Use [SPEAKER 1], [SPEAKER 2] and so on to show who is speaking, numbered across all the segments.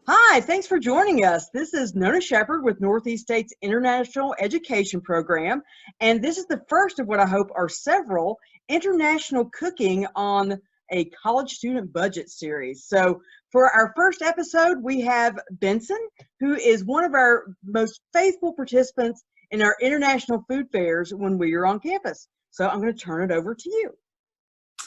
[SPEAKER 1] Hi, thanks for joining us. This is Nona Shepherd with Northeast State's International Education Program, and this is the first of what I hope are several international cooking on a college student budget series. So for our first episode, we have Benson, who is one of our most faithful participants in our international food fairs when we are on campus. So I'm going to turn it over to you.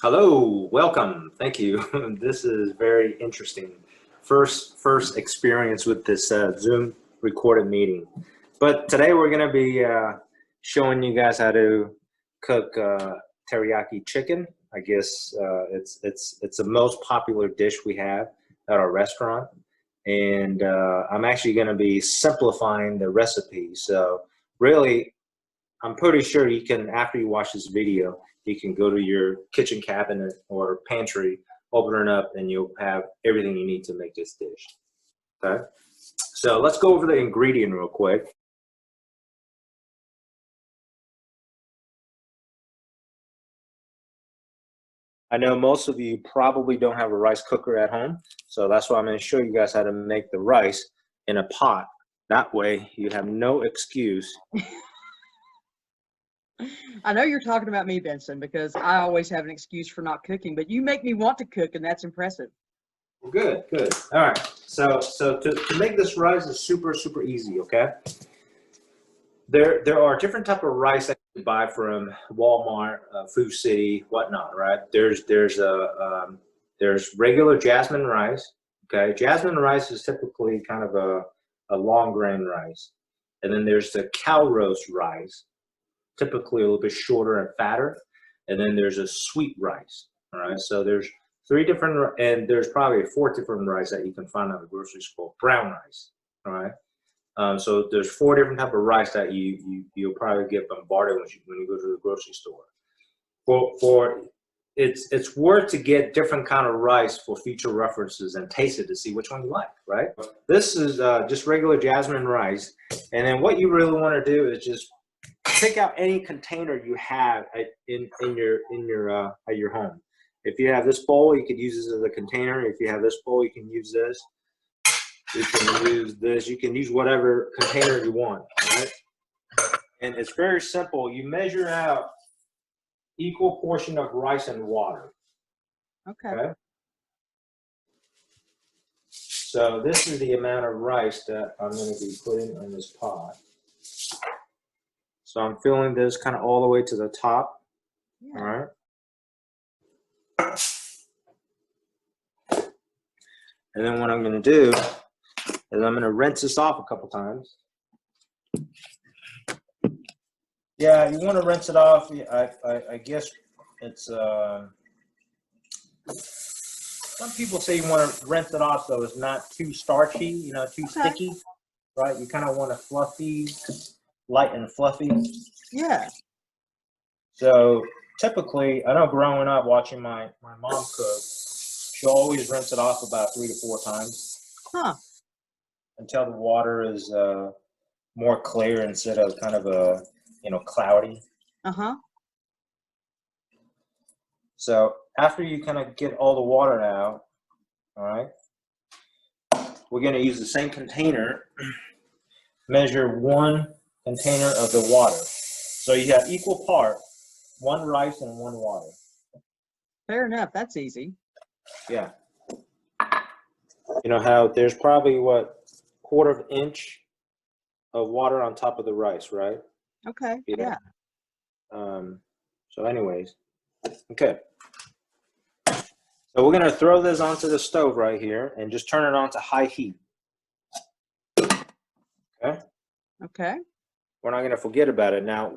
[SPEAKER 2] Hello, welcome. Thank you. This is very interesting. First experience with this Zoom recorded meeting. But today we're going to be showing you guys how to cook teriyaki chicken. I guess it's the most popular dish we have at our restaurant, and I'm actually going to be simplifying the recipe. So really, I'm pretty sure you can, after you watch this video, you can go to your kitchen cabinet or pantry, open it up, and you'll have everything you need to make this dish. Okay, so let's go over the ingredient real quick. I know most of you probably don't have a rice cooker at home, so that's why I'm going to show you guys how to make the rice in a pot. That way you have no excuse.
[SPEAKER 1] I know you're talking about me, Benson, because I always have an excuse for not cooking, but you make me want to cook, and that's impressive.
[SPEAKER 2] Good, good. All right. So to make this rice is super easy. Okay. There are different type of rice that you can buy from Walmart, Food City, whatnot. Right. There's regular jasmine rice. Okay. Jasmine rice is typically kind of a long grain rice, and then there's the cow roast rice, typically a little bit shorter and fatter, and then there's a sweet rice. All right, so there's three different, and there's probably 4 different rice that you can find at the grocery store. Brown rice. All right, so there's 4 different type of rice that you'll probably get bombarded when you go to the grocery store. It's worth to get different kind of rice for future references and taste it to see which one you like. Right, this is just regular jasmine rice, and then what you really want to do is just pick out any container you have at your home. If you have this bowl, you could use this as a container. If you have this bowl, you can use this. You can use this. You can use whatever container you want. Right? And it's very simple. You measure out equal portion of rice and water.
[SPEAKER 1] Okay.
[SPEAKER 2] So this is the amount of rice that I'm going to be putting in this pot. So I'm filling this kind of all the way to the top. Yeah. All right. And then what I'm going to do is I'm going to rinse this off a couple times. Yeah, you want to rinse it off. I guess it's some people say you want to rinse it off so it's not too starchy, too sticky, right? You kind of want a fluffy, light and fluffy.
[SPEAKER 1] Yeah.
[SPEAKER 2] So typically, I know growing up watching my mom cook, she'll always rinse it off about 3 to 4 times.
[SPEAKER 1] Huh.
[SPEAKER 2] Until the water is more clear instead of kind of cloudy.
[SPEAKER 1] Uh-huh.
[SPEAKER 2] So after you kind of get all the water out, all right, we're going to use the same container, measure 1 container of the water. So you have equal part, 1 rice and 1 water.
[SPEAKER 1] Fair enough. That's easy.
[SPEAKER 2] Yeah. You know how there's probably, 1/4 inch of water on top of the rice, right?
[SPEAKER 1] Okay. Yeah.
[SPEAKER 2] So anyways, okay. So we're going to throw this onto the stove right here and just turn it on to high heat. Okay.
[SPEAKER 1] Okay.
[SPEAKER 2] We're not going to forget about it now.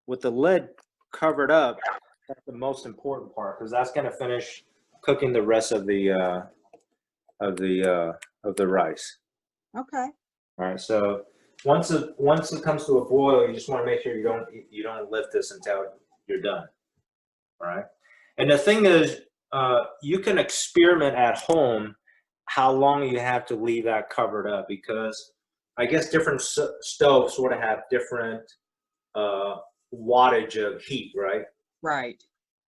[SPEAKER 2] With the lid covered up, that's the most important part because that's going to finish cooking the rest of the rice.
[SPEAKER 1] Okay.
[SPEAKER 2] All right. So once it comes to a boil, you just want to make sure you don't lift this until you're done. All right. And the thing is, you can experiment at home how long you have to leave that covered up because I guess different stoves sort of have different wattage of heat, right?
[SPEAKER 1] Right.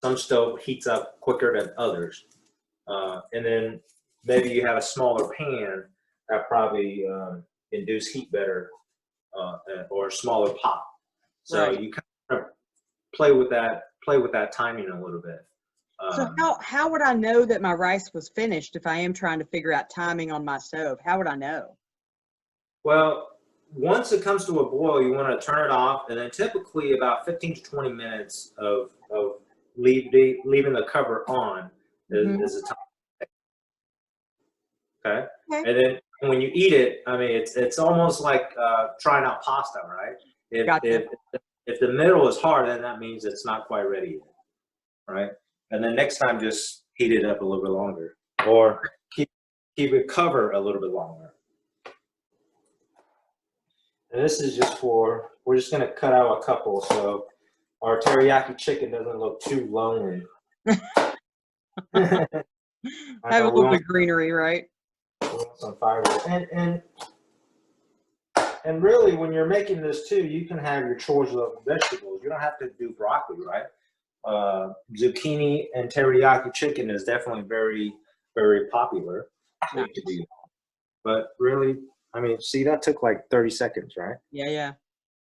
[SPEAKER 2] Some stove heats up quicker than others. And then maybe you have a smaller pan that probably induce heat better, or a smaller pot. So
[SPEAKER 1] Right.
[SPEAKER 2] you kind of play with that timing a little bit.
[SPEAKER 1] So how would I know that my rice was finished if I am trying to figure out timing on my stove? How would I know?
[SPEAKER 2] Well, once it comes to a boil, you want to turn it off, and then typically about 15 to 20 minutes of leaving the cover on
[SPEAKER 1] Hmm.
[SPEAKER 2] is the time. Okay,
[SPEAKER 1] Okay.
[SPEAKER 2] and then when you eat it, I mean, it's almost like trying out pasta, right? If
[SPEAKER 1] Gotcha.
[SPEAKER 2] if if the middle is hard, then that means it's not quite ready yet, right? And then next time, just heat it up a little bit longer, or keep it covered a little bit longer. And this is just we're just gonna cut out a couple so our teriyaki chicken doesn't look too lonely. I
[SPEAKER 1] Have a
[SPEAKER 2] know we
[SPEAKER 1] little bit
[SPEAKER 2] want,
[SPEAKER 1] of greenery, right?
[SPEAKER 2] we want some fiber, and really when you're making this too, you can have your choice of vegetables. You don't have to do broccoli, right? Zucchini and teriyaki chicken is definitely very, very popular. So you
[SPEAKER 1] Nice.
[SPEAKER 2] could do that. But really, I mean, see, that took like 30 seconds, right?
[SPEAKER 1] Yeah, yeah.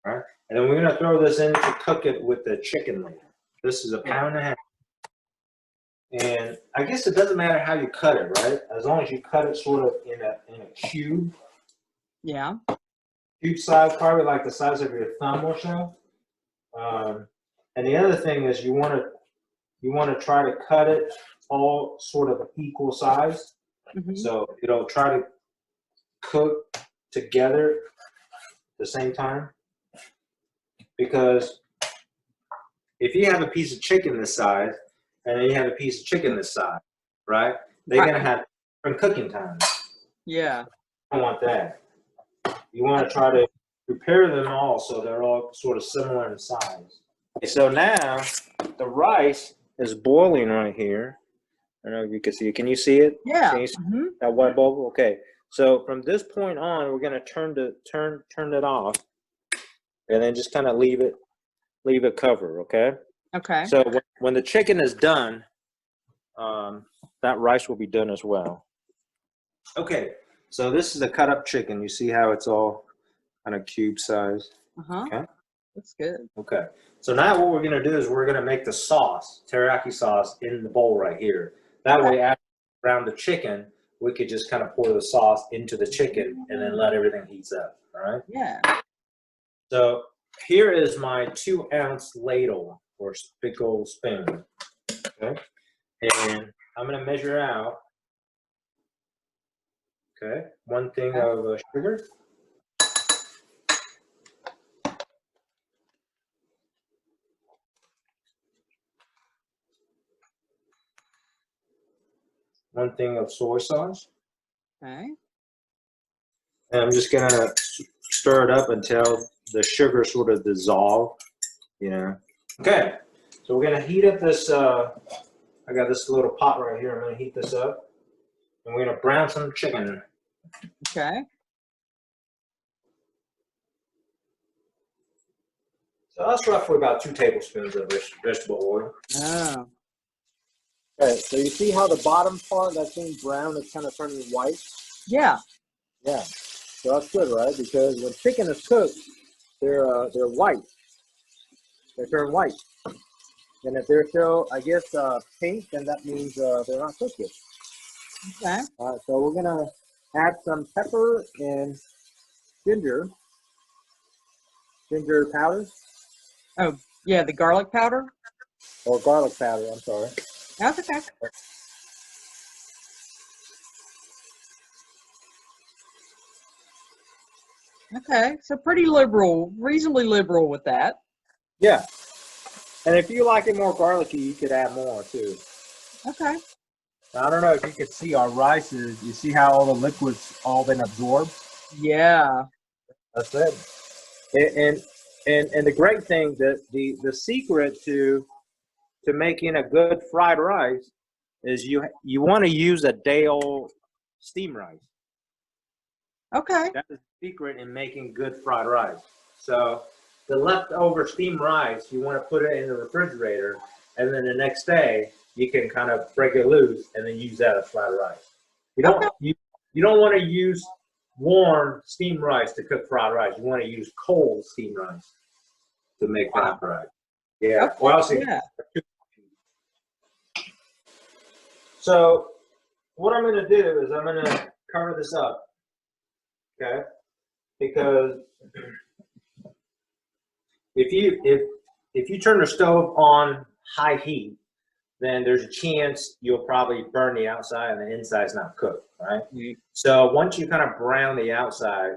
[SPEAKER 2] Right? And then we're gonna throw this in to cook it with the chicken later. This is a pound and a half. And I guess it doesn't matter how you cut it, right? As long as you cut it sort of in a
[SPEAKER 1] Yeah.
[SPEAKER 2] cube size, probably like the size of your thumb or so. And the other thing is you want to try to cut it all sort of equal size,
[SPEAKER 1] Hmm.
[SPEAKER 2] so it'll try to cook together at the same time. Because if you have a piece of chicken this size and then you have a piece of chicken this size, right? They're gonna
[SPEAKER 1] Right.
[SPEAKER 2] have different cooking times.
[SPEAKER 1] Yeah.
[SPEAKER 2] I don't want that. You want to try to prepare them all so they're all sort of similar in size. Okay, so now the rice is boiling right here. I don't know if you can see it. Can you see it?
[SPEAKER 1] Yeah.
[SPEAKER 2] See
[SPEAKER 1] Hmm.
[SPEAKER 2] that white bubble? Okay. So from this point on, we're gonna turn it off, and then just kind of leave it cover. Okay.
[SPEAKER 1] Okay.
[SPEAKER 2] So when the chicken is done, that rice will be done as well. Okay. So this is a cut up chicken. You see how it's all kind of cube size.
[SPEAKER 1] Uh-huh.
[SPEAKER 2] Okay.
[SPEAKER 1] That's good.
[SPEAKER 2] Okay. So now what we're going to do is we're going to make the sauce, teriyaki sauce, in the bowl right here. That
[SPEAKER 1] Okay.
[SPEAKER 2] way, after around the chicken, we could just kind of pour the sauce into the chicken and then let everything heat up. All right.
[SPEAKER 1] Yeah.
[SPEAKER 2] So here is my 2-ounce ladle or big old spoon. Okay. And I'm going to measure out. Okay. 1 thing
[SPEAKER 1] Okay.
[SPEAKER 2] of sugar. 1 thing of soy sauce.
[SPEAKER 1] Okay.
[SPEAKER 2] And I'm just gonna stir it up until the sugar sort of dissolve, you know. Okay, so we're gonna heat up this, I got this little pot right here. I'm gonna heat this up. And we're gonna brown some chicken.
[SPEAKER 1] Okay.
[SPEAKER 2] So that's roughly about 2 tablespoons of vegetable oil.
[SPEAKER 1] Oh.
[SPEAKER 3] Okay, so you see how the bottom part that's being brown is kind of turning white?
[SPEAKER 1] Yeah.
[SPEAKER 3] Yeah. So that's good, right? Because when chicken is cooked, they're white. They turn white. And if they're still, I guess, pink, then that means they're not cooked yet.
[SPEAKER 1] Okay.
[SPEAKER 3] All right, so we're gonna add some pepper and ginger powder
[SPEAKER 1] Oh, yeah, the garlic powder.
[SPEAKER 3] or garlic powder. I'm sorry.
[SPEAKER 1] That's okay. Okay. So pretty liberal, reasonably liberal with that.
[SPEAKER 3] Yeah. And if you like it more garlicky, you could add more too.
[SPEAKER 1] Okay.
[SPEAKER 3] Now, I don't know if you could see our rice is. You see how all the liquids all been absorbed?
[SPEAKER 1] Yeah.
[SPEAKER 3] That's it. And the great thing that the secret to making a good fried rice is you want to use a day old steam rice.
[SPEAKER 1] Okay.
[SPEAKER 2] That is the secret in making good fried rice. So the leftover steamed rice, you want to put it in the refrigerator and then the next day you can kind of break it loose and then use that as fried rice. You don't you don't want to use warm steamed rice to cook fried rice. You want to use cold steamed rice to make fried rice. Yeah.
[SPEAKER 1] Okay.
[SPEAKER 2] Or else So what I'm going to do is I'm going to cover this up, okay? Because if you turn the stove on high heat, then there's a chance you'll probably burn the outside and the inside's not cooked, right?
[SPEAKER 1] Mm-hmm.
[SPEAKER 2] So once you kind of brown the outside,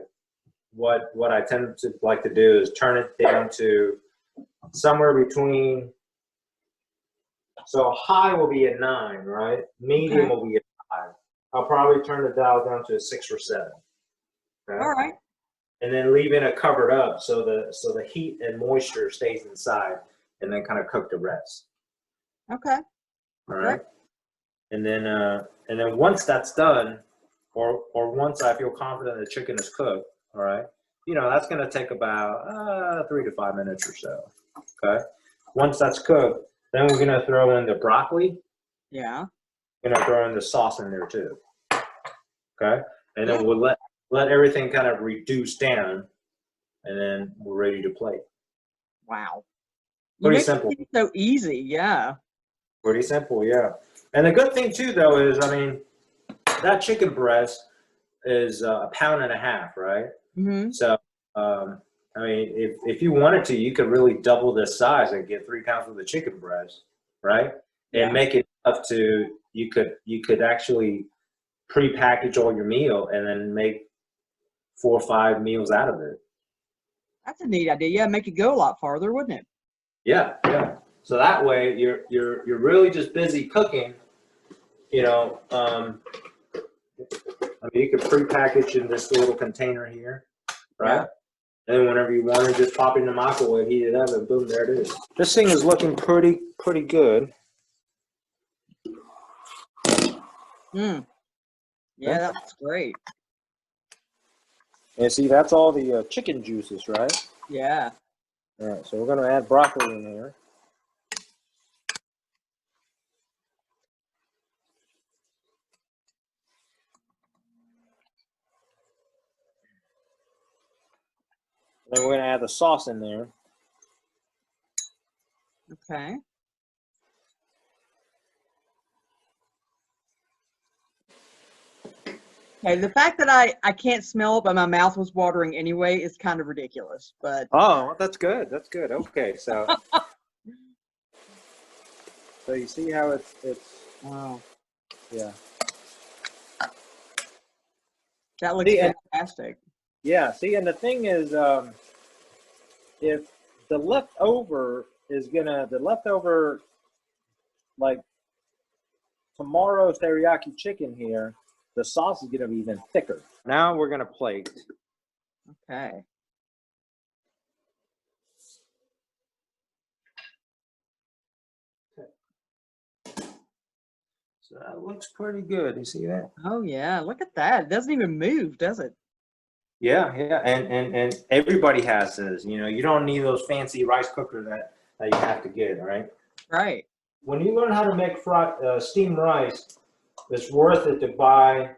[SPEAKER 2] what I tend to like to do is turn it down to somewhere between, so high will be a 9, right? Medium will be a 5. I'll probably turn the dial down to a 6 or 7. Okay?
[SPEAKER 1] All right.
[SPEAKER 2] And then leaving it covered up so the heat and moisture stays inside, and then kind of cook the rest.
[SPEAKER 1] Okay.
[SPEAKER 2] All right. And then once that's done, or once I feel confident the chicken is cooked, all right, that's going to take about 3 to 5 minutes or so. Okay. Once that's cooked, then we're going to throw in the broccoli.
[SPEAKER 1] Yeah.
[SPEAKER 2] We're going to throw in the sauce in there too. Okay. And then we'll let everything kind of reduce down, and then we're ready to plate.
[SPEAKER 1] Wow.
[SPEAKER 2] Pretty simple.
[SPEAKER 1] It so easy. Yeah.
[SPEAKER 2] Pretty simple, yeah. And the good thing too, though, is that chicken breast is 1.5 pounds, right?
[SPEAKER 1] Mm-hmm.
[SPEAKER 2] So, if you wanted to, you could really double this size and get 3 pounds worth of chicken breast, right?
[SPEAKER 1] Yeah.
[SPEAKER 2] And make it up to you could actually pre-package all your meal and then make 4 or 5 meals out of it.
[SPEAKER 1] That's a neat idea. Yeah, make it go a lot farther, wouldn't it?
[SPEAKER 2] Yeah, yeah. So that way you're really just busy cooking. You could pre-package in this little container here, right?
[SPEAKER 1] Yeah.
[SPEAKER 2] And then whenever you want to, just pop it in the microwave, heat it up, and boom, there it is. This thing is looking pretty good.
[SPEAKER 1] Mm. Yeah, that's great.
[SPEAKER 3] And see, that's all the chicken juices, right?
[SPEAKER 1] Yeah.
[SPEAKER 3] All right, so we're going to add broccoli in here. Then we're going to add the sauce in there.
[SPEAKER 1] Okay. Okay, the fact that I can't smell it, but my mouth was watering anyway, is kind of ridiculous. But
[SPEAKER 3] oh, that's good. That's good. Okay, so so you see how it's
[SPEAKER 1] wow,
[SPEAKER 3] yeah.
[SPEAKER 1] That looks fantastic.
[SPEAKER 3] Yeah. See, and the thing is, if the leftover like tomorrow's teriyaki chicken here, the sauce is gonna be even thicker. Now we're gonna plate.
[SPEAKER 1] Okay.
[SPEAKER 2] So that looks pretty good. You see that?
[SPEAKER 1] Oh yeah, look at that. It doesn't even move, does it?
[SPEAKER 2] Yeah, yeah. And everybody has this. You don't need those fancy rice cookers that you have to get, right?
[SPEAKER 1] Right.
[SPEAKER 2] When you learn how to make steamed rice, it's worth it to buy,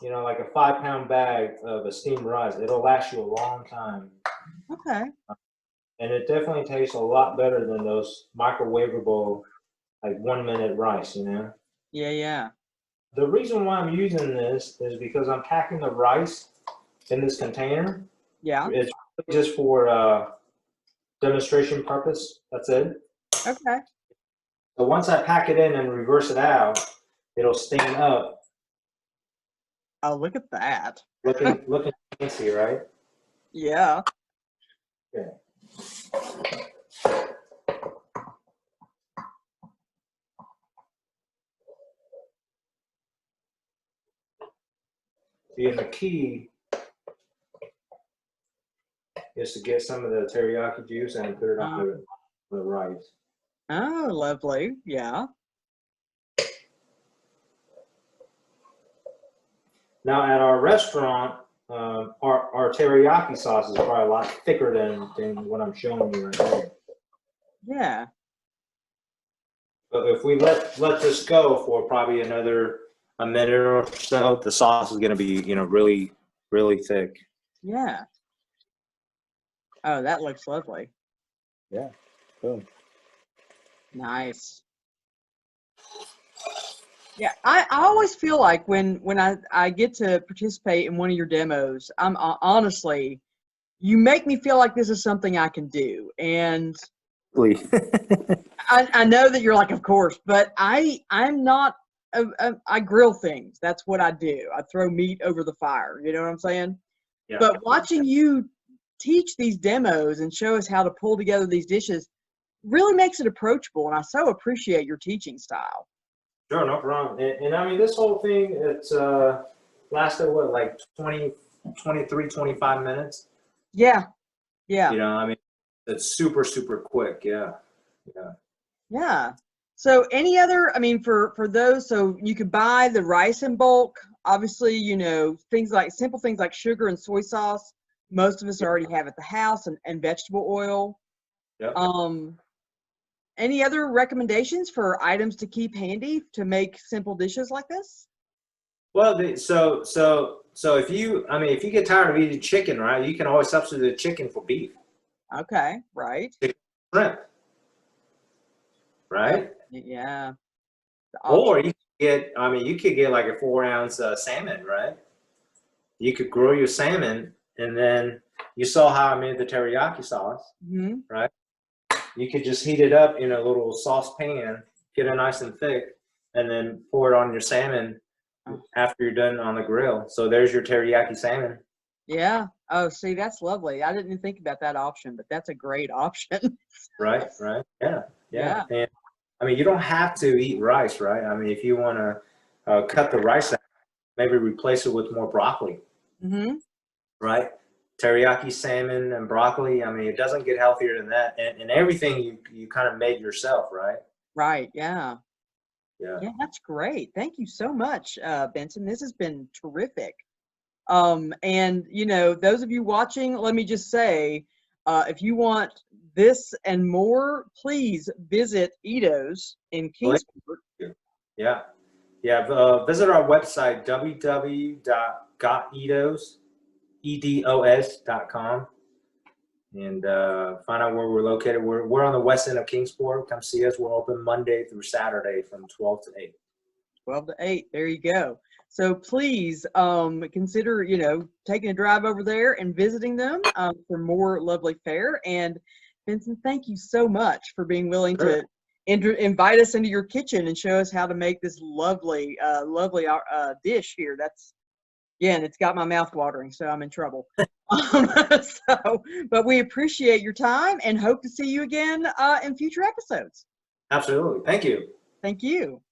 [SPEAKER 2] like a 5-pound bag of a steamed rice. It'll last you a long time.
[SPEAKER 1] Okay.
[SPEAKER 2] And it definitely tastes a lot better than those microwavable, like 1-minute rice,
[SPEAKER 1] Yeah, yeah.
[SPEAKER 2] The reason why I'm using this is because I'm packing the rice in this container.
[SPEAKER 1] Yeah.
[SPEAKER 2] It's just for demonstration purpose. That's it.
[SPEAKER 1] Okay.
[SPEAKER 2] So once I pack it in and reverse it out, it'll stand up.
[SPEAKER 1] Oh, look at that.
[SPEAKER 2] Looking fancy, right?
[SPEAKER 1] Yeah.
[SPEAKER 2] Okay. See, and the key is to get some of the teriyaki juice and put it on the rice.
[SPEAKER 1] Oh, lovely. Yeah.
[SPEAKER 2] Now at our restaurant, our teriyaki sauce is probably a lot thicker than what I'm showing you right now.
[SPEAKER 1] Yeah.
[SPEAKER 2] But if we let this go for probably a minute or so, the sauce is going to be, really, really thick.
[SPEAKER 1] Yeah. Oh, that looks lovely.
[SPEAKER 3] Yeah. Boom.
[SPEAKER 1] Nice. Yeah, I always feel like when I get to participate in one of your demos, I'm honestly, you make me feel like this is something I can do. And I know that you're like, of course, but I'm not, I grill things. That's what I do. I throw meat over the fire. You know what I'm saying?
[SPEAKER 2] Yeah.
[SPEAKER 1] But watching you teach these demos and show us how to pull together these dishes really makes it approachable. And I so appreciate your teaching style.
[SPEAKER 2] Sure, no problem. And I mean, this whole thing, it's lasted what, like 20, 23, 25 minutes?
[SPEAKER 1] Yeah. Yeah.
[SPEAKER 2] I mean, it's super, super quick. Yeah. Yeah.
[SPEAKER 1] Yeah. So any other, I mean, for those, so you could buy the rice in bulk. Obviously, things like simple things like sugar and soy sauce. Most of us already have at the house, and vegetable oil.
[SPEAKER 2] Yep.
[SPEAKER 1] Any other recommendations for items to keep handy to make simple dishes like this?
[SPEAKER 2] Well, so if you get tired of eating chicken, right, you can always substitute chicken for beef,
[SPEAKER 1] Okay, right.
[SPEAKER 2] shrimp, right?
[SPEAKER 1] Yeah. The
[SPEAKER 2] Or
[SPEAKER 1] option.
[SPEAKER 2] you could get like a 4-ounce salmon, right? You could grill your salmon, and then you saw how I made the teriyaki sauce,
[SPEAKER 1] Mm-hmm.
[SPEAKER 2] right? You could just heat it up in a little saucepan, get it nice and thick, and then pour it on your salmon after you're done on the grill. So there's your teriyaki salmon.
[SPEAKER 1] Yeah. Oh, see, that's lovely. I didn't think about that option, but that's a great option.
[SPEAKER 2] Right. Yeah.
[SPEAKER 1] Yeah.
[SPEAKER 2] And I mean, you don't have to eat rice, right? I mean, if you want to cut the rice out, maybe replace it with more broccoli,
[SPEAKER 1] Mm-hmm.
[SPEAKER 2] right? Teriyaki salmon and broccoli. I mean, it doesn't get healthier than that. And everything you kind of made yourself, right?
[SPEAKER 1] Right. Yeah.
[SPEAKER 2] Yeah.
[SPEAKER 1] Yeah, that's great. Thank you so much, Benson. This has been terrific. And those of you watching, let me just say, if you want this and more, please visit Ito's in Kingsport.
[SPEAKER 2] Yeah. Visit our website, www.gotedos.com, and find out where we're located. We're on the west end of Kingsport. Come see us. We're open Monday through Saturday from 12 to 8.
[SPEAKER 1] 12 to 8. There you go. So please consider, taking a drive over there and visiting them for more lovely fare. And Vincent, thank you so much for being willing to invite us into your kitchen and show us how to make this lovely, lovely dish here. And it's got my mouth watering, so I'm in trouble. But we appreciate your time and hope to see you again in future episodes.
[SPEAKER 2] Absolutely. Thank you.
[SPEAKER 1] Thank you.